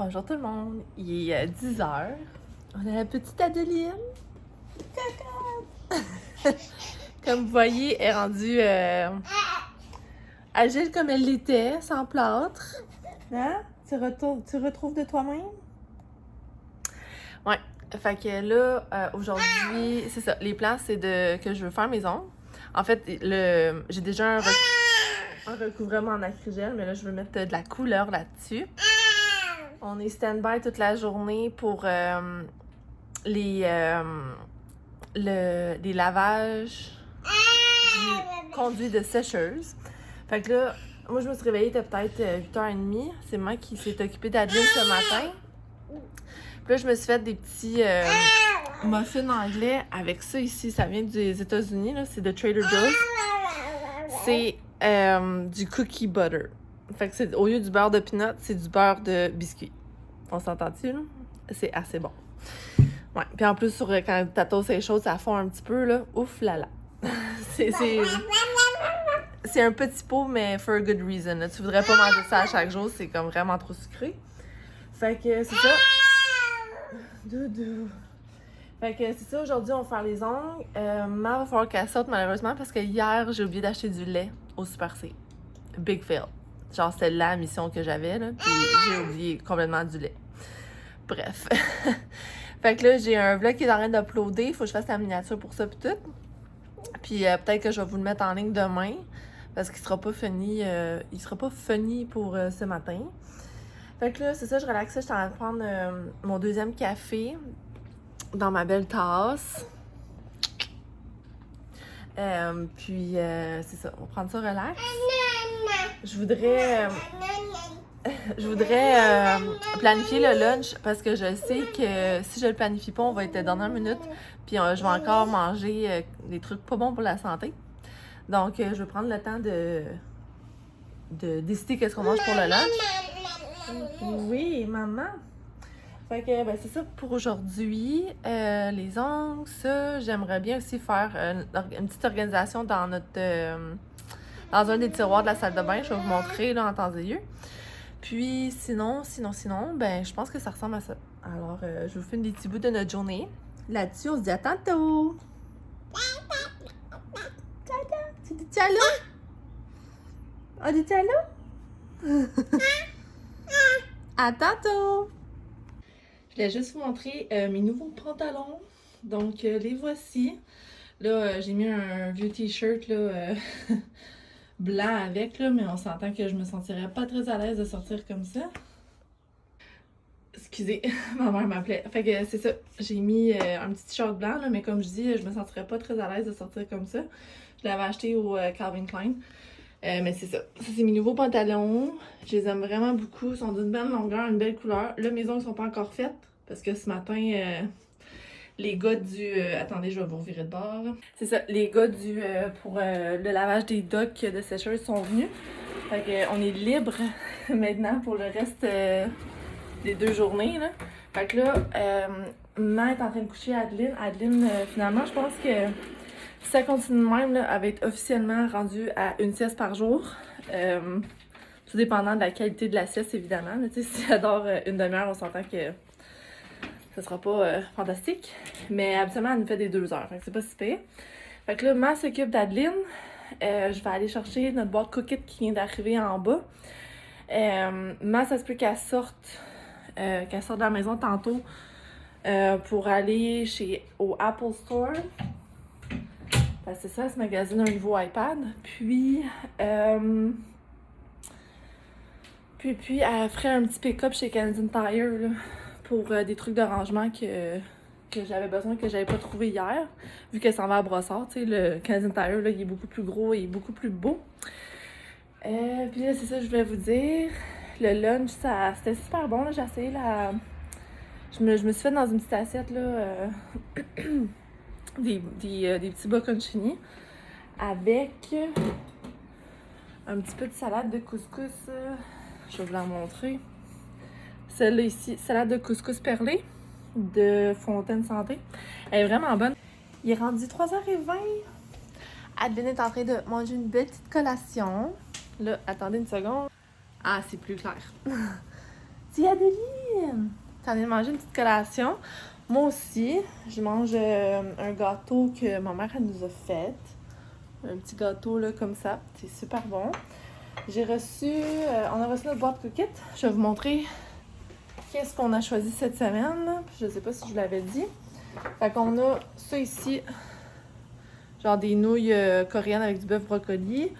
Bonjour tout le monde, il est 10h. On a la petite Adeline. Comme vous voyez, elle est rendue agile comme elle l'était, sans plâtre. Hein? Tu retrouves de toi-même? Ouais, fait que là, aujourd'hui, c'est ça. Les plans, c'est que je veux faire mes ongles. En fait, j'ai déjà un recouvrement en acrygel, mais là, je veux mettre de la couleur là-dessus. On est stand-by toute la journée pour les lavages du conduit de sécheuse. Fait que là, moi, je me suis réveillée, il était peut-être 8h30. C'est moi qui s'est occupée d'Adeline ce matin. Puis là, je me suis fait des petits muffins anglais avec ça ici. Ça vient des États-Unis, là. C'est de Trader Joe's. C'est du cookie butter. Fait que au lieu du beurre de peanut, c'est du beurre de biscuit. On s'entend-tu, là? C'est assez bon. Ouais. Puis en plus, quand ta toast est chaude, ça fond un petit peu, là. Ouf là là. C'est un petit pot, mais for a good reason. Là. Tu voudrais pas manger ça à chaque jour, c'est comme vraiment trop sucré. Fait que c'est ça. Doudou. Fait que c'est ça, aujourd'hui, on va faire les ongles. Maman va falloir qu'elle sorte, malheureusement, parce que hier, j'ai oublié d'acheter du lait au Super C. Big fail. Genre, c'était la mission que j'avais, là, puis j'ai oublié complètement du lait. Bref. Fait que là, j'ai un vlog qui est en train d'uploader. Il faut que je fasse la miniature pour ça, puis tout. Puis peut-être que je vais vous le mettre en ligne demain, parce qu'il sera pas funny, il sera pas funny pour ce matin. Fait que là, c'est ça, je relaxais. J'étais en train de prendre mon deuxième café dans ma belle tasse. Puis c'est ça, on va prendre ça relax. Je voudrais planifier le lunch parce que je sais que si je le planifie pas, on va être dernière minute. Puis je vais encore manger des trucs pas bons pour la santé. Donc, je vais prendre le temps de décider qu'est-ce qu'on mange pour le lunch. Oui, maman. Fait que, ben, c'est ça pour aujourd'hui. Les ongles, ça, j'aimerais bien aussi faire une petite organisation dans dans un des tiroirs de la salle de bain. Je vais vous montrer là en temps et lieu. Puis sinon, ben je pense que ça ressemble à ça. Alors, je vous fais des petits bouts de notre journée. Là-dessus, on se dit à tantôt! Tu dis tchalo? On dit tchalo? À tantôt! Je voulais juste vous montrer mes nouveaux pantalons. Donc, les voici. Là, j'ai mis un vieux t-shirt là, blanc avec, là, mais on s'entend que je me sentirais pas très à l'aise de sortir comme ça. Excusez, ma mère m'appelait. Fait que c'est ça, j'ai mis un petit t-shirt blanc, là, mais comme je dis, je me sentirais pas très à l'aise de sortir comme ça. Je l'avais acheté au Calvin Klein. Mais c'est ça. Ça, c'est mes nouveaux pantalons. Je les aime vraiment beaucoup. Ils sont d'une belle longueur, une belle couleur. Là, mes ongles sont pas encore faites parce que ce matin, les gars du... attendez, je vais vous revirer de bord. C'est ça, les gars pour le lavage des docks de sécheuse sont venus. Fait qu'on est libre maintenant pour le reste des 2 journées. Là. Fait que là, maman est en train de coucher Adeline. Adeline, finalement, je pense que si ça continue de même, là, elle va être officiellement rendue à une sieste par jour. Tout dépendant de la qualité de la sieste, évidemment. Mais, si elle dort une demi-heure, on s'entend que ça sera pas fantastique. Mais habituellement, elle nous fait des 2 heures. Fait que c'est pas si pire. Fait que là, maman s'occupe d'Adeline. Je vais aller chercher notre boîte Cookit qui vient d'arriver en bas. Maman, ça se peut qu'elle sorte de la maison tantôt pour aller au Apple Store. C'est ça, elle se magasine un nouveau iPad. Puis elle ferait un petit pick-up chez Canadian Tire là, pour des trucs de rangement que j'avais besoin, que j'avais pas trouvé hier. Vu qu'elle s'en va à Brossard, tu sais, le Canadian Tire, là, il est beaucoup plus gros et beaucoup plus beau. Puis là, c'est ça que je voulais vous dire. Le lunch, c'était super bon, là. J'ai essayé la... Je me suis fait dans une petite assiette, là... des petits bocconcini avec un petit peu de salade de couscous. Je vais vous la montrer. Celle-là ici, salade de couscous perlé de Fontaine Santé. Elle est vraiment bonne. Il est rendu 3h20. Adeline est en train de manger une belle petite collation. Là, attendez une seconde. Ah, c'est plus clair. Dis Adeline! T'en es de manger une petite collation. Moi aussi, je mange un gâteau que ma mère elle nous a fait. Un petit gâteau là comme ça. C'est super bon. On a reçu notre boîte cookies. Je vais vous montrer qu'est-ce qu'on a choisi cette semaine. Je sais pas si je vous l'avais dit. Fait qu'on a ça ici. Genre des nouilles coréennes avec du bœuf brocoli.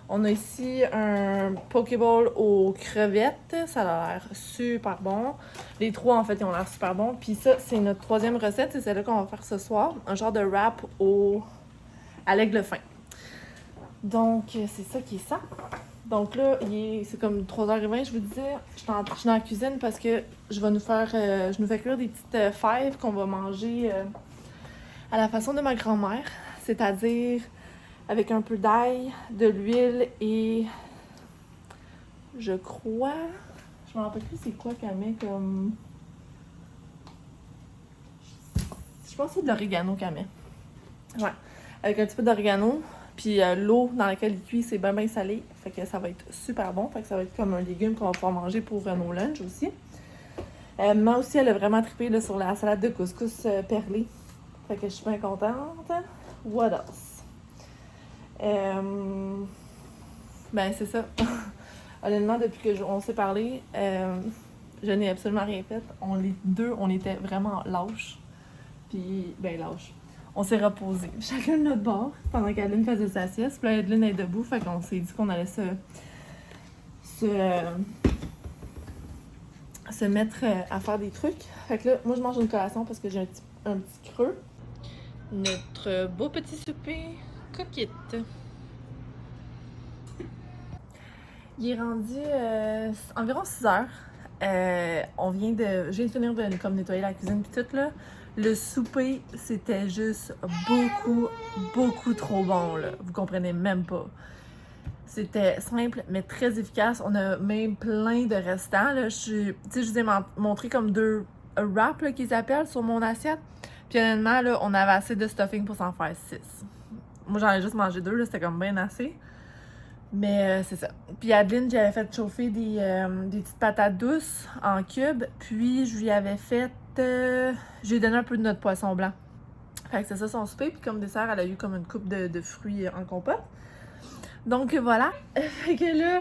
On a ici un Pokéball aux crevettes. Ça a l'air super bon. Les trois, en fait, ils ont l'air super bons. Puis ça, c'est notre troisième recette. C'est celle-là qu'on va faire ce soir. Un genre de wrap à l'aigle fin. Donc, c'est ça qui est ça. Donc là, c'est comme 3h20, je vous disais. Je suis dans la cuisine parce que je nous fais cuire des petites fèves qu'on va manger à la façon de ma grand-mère. C'est-à-dire avec un peu d'ail, de l'huile et je crois... Je me rappelle plus c'est quoi qu'elle met comme... Je pense que c'est de l'orégano qu'elle met. Ouais, avec un petit peu d'orégano. Puis l'eau dans laquelle il cuit, c'est bien salé. Fait que ça va être super bon. Fait que ça va être comme un légume qu'on va pouvoir manger pour nos lunchs aussi. Moi aussi, elle a vraiment trippé là, sur la salade de couscous perlée. Fait que je suis bien contente. What else? Ben c'est ça. Honnêtement, depuis qu'on s'est parlé, je n'ai absolument rien fait. Les deux, on était vraiment lâches. Puis, ben lâches. On s'est reposés, chacun de notre bord, pendant qu'Adeline faisait sa sieste. Puis là, Adeline est debout, fait qu'on s'est dit qu'on allait se mettre à faire des trucs. Fait que là, moi, je mange une collation parce que j'ai un petit creux. Notre beau petit souper coquette. Il est rendu environ 6 heures. Je viens de finir de comme nettoyer la cuisine pis tout là. Le souper, c'était juste beaucoup trop bon là. Vous comprenez même pas. C'était simple mais très efficace. On a même plein de restants là. Je vous ai montré comme 2 wraps là, qu'ils appellent sur mon assiette. Puis honnêtement là, on avait assez de stuffing pour s'en faire 6. Moi j'en ai juste mangé 2 là, c'était comme bien assez. Mais c'est ça. Puis Adeline, j'avais fait chauffer des petites patates douces en cubes. Puis je lui avais fait... j'ai donné un peu de notre poisson blanc. Fait que c'est ça son souper. Puis comme dessert, elle a eu comme une coupe de fruits en compote. Donc voilà. Fait que là,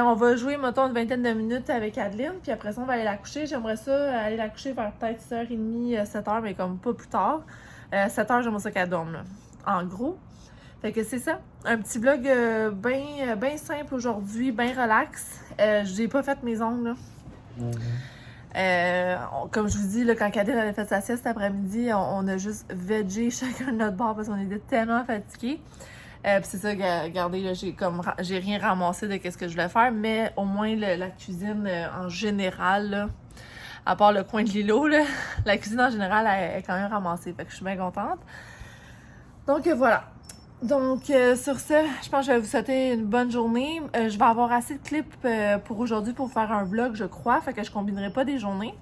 on va jouer, mettons, une vingtaine de minutes avec Adeline. Puis après ça, on va aller la coucher. J'aimerais ça aller la coucher vers peut-être 6h30, 7h, mais comme pas plus tard. 7h, j'aimerais ça qu'elle dorme, là. En gros. Fait que c'est ça, un petit vlog bien simple aujourd'hui, bien relax. J'ai pas fait mes ongles, là. Comme je vous dis, là, quand Cadine avait fait sa sieste cet après-midi, on a juste veggé chacun de notre bord parce qu'on était tellement fatigués. Puis c'est ça, regardez, là, j'ai rien ramassé de ce que je voulais faire, mais au moins la cuisine en général, là, à part le coin de l'îlot, là, la cuisine en général elle est quand même ramassée. Fait que je suis bien contente. Donc voilà. Donc, sur ce, je pense que je vais vous souhaiter une bonne journée. Je vais avoir assez de clips pour aujourd'hui pour faire un vlog, je crois. Fait que je combinerai pas des journées.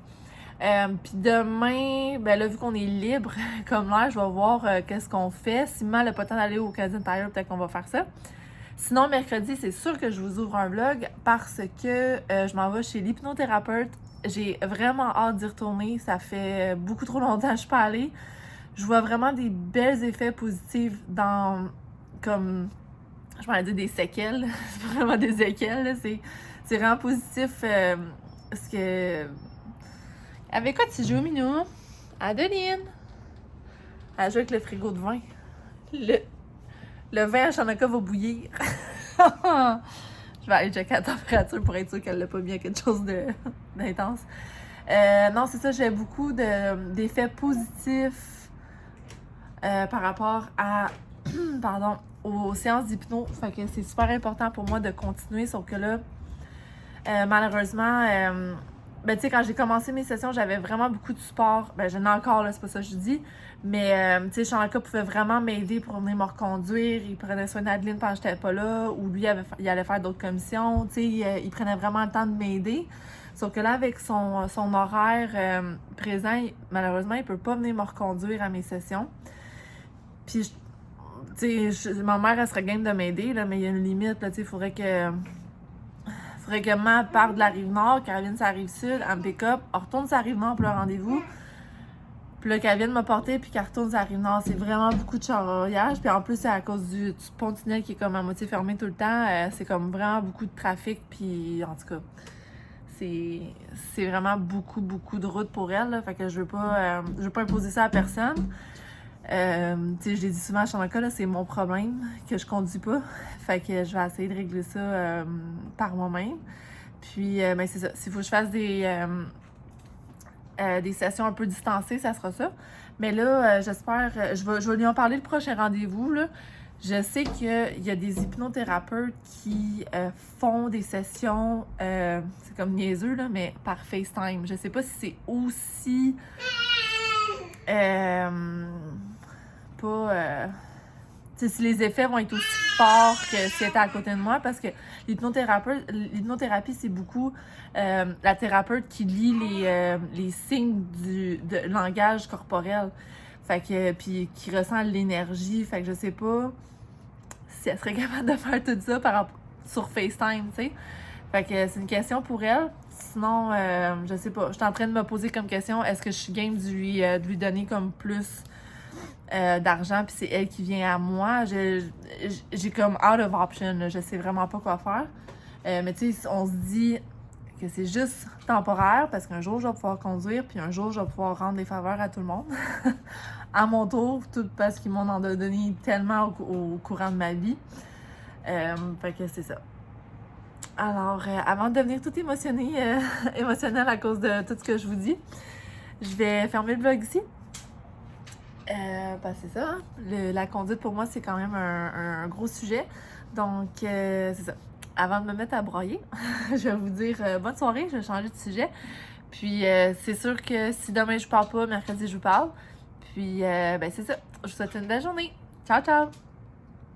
Puis demain, ben là, vu qu'on est libre comme l'air, je vais voir qu'est-ce qu'on fait. Si Mal n'a pas le temps d'aller au Canadian Tire, peut-être qu'on va faire ça. Sinon, mercredi, c'est sûr que je vous ouvre un vlog parce que je m'en vais chez l'hypnothérapeute. J'ai vraiment hâte d'y retourner. Ça fait beaucoup trop longtemps que je suis pas allée. Je vois vraiment des bels effets positifs dans, comme, je m'en dire des séquelles. C'est pas vraiment des séquelles, là. C'est vraiment positif. Parce que... Avec quoi tu joues, Minou? Adeline! Elle joue avec le frigo de vin. Le vin à Chanaka va bouillir. Je vais aller checker la température pour être sûre qu'elle l'a pas mis à quelque chose d'intense. Non, c'est ça, j'ai beaucoup d'effets positifs par rapport à pardon, aux séances d'hypno. Fait que c'est super important pour moi de continuer, sauf que là, malheureusement, ben tu sais, quand j'ai commencé mes sessions, j'avais vraiment beaucoup de support. Ben j'en ai encore, là, c'est pas ça que je dis. Mais tu sais, Chanaka pouvait vraiment m'aider pour venir me reconduire. Il prenait soin d'Adeline pendant que j'étais pas là. Ou lui, il allait faire d'autres commissions. Tu sais, il prenait vraiment le temps de m'aider. Sauf que là, avec son horaire présent, malheureusement, il peut pas venir me reconduire à mes sessions. Puis, tu sais, ma mère, elle serait game de m'aider, là, mais il y a une limite, là, tu sais, il faudrait que règlement part de la Rive-Nord, Caroline sur la Rive-Sud, elle me pick-up, on retourne sur la Rive-Nord pour le rendez-vous. Puis là, qu'elle vienne me porter, puis qu'elle retourne sur la Rive-Nord. C'est vraiment beaucoup de charriage. Puis en plus, c'est à cause du pont-tunnel qui est comme à moitié fermé tout le temps. C'est comme vraiment beaucoup de trafic. Puis en tout cas, c'est vraiment beaucoup de route pour elle. Là. Fait que je veux pas imposer ça à personne. Tu sais, je l'ai dit souvent à Chanaka, là, c'est mon problème que je conduis pas. Fait que je vais essayer de régler ça par moi-même. Puis, ben c'est ça. S'il faut que je fasse des sessions un peu distancées, ça sera ça. Mais là, j'espère... je vais lui en parler le prochain rendez-vous, là. Je sais qu'il y a des hypnothérapeutes qui font des sessions, c'est comme niaiseux, là, mais par FaceTime. Je sais pas si c'est aussi... tu sais, si les effets vont être aussi forts que si elle était à côté de moi, parce que l'hypnothérapie, c'est beaucoup la thérapeute qui lit les signes de langage corporel. Fait que, puis qui ressent l'énergie. Fait que je sais pas si elle serait capable de faire tout ça sur FaceTime, tu sais. Fait que c'est une question pour elle. Sinon, je sais pas. Je suis en train de me poser comme question, est-ce que je suis game de lui donner comme plus d'argent, puis c'est elle qui vient à moi. J'ai comme out of option, là. Je sais vraiment pas quoi faire. Mais tu sais, on se dit que c'est juste temporaire, parce qu'un jour, je vais pouvoir conduire, puis un jour, je vais pouvoir rendre des faveurs à tout le monde. À mon tour, tout parce qu'ils m'ont en donné tellement au courant de ma vie. Fait que c'est ça. Alors, avant de devenir toute émotionnelle à cause de tout ce que je vous dis, je vais fermer le vlog ici. Ben c'est ça, hein? La conduite pour moi, c'est quand même un gros sujet. Donc, c'est ça. Avant de me mettre à broyer, je vais vous dire bonne soirée, je vais changer de sujet. Puis, c'est sûr que si demain je parle pas, mercredi je vous parle. Puis, ben c'est ça. Je vous souhaite une belle journée. Ciao, ciao!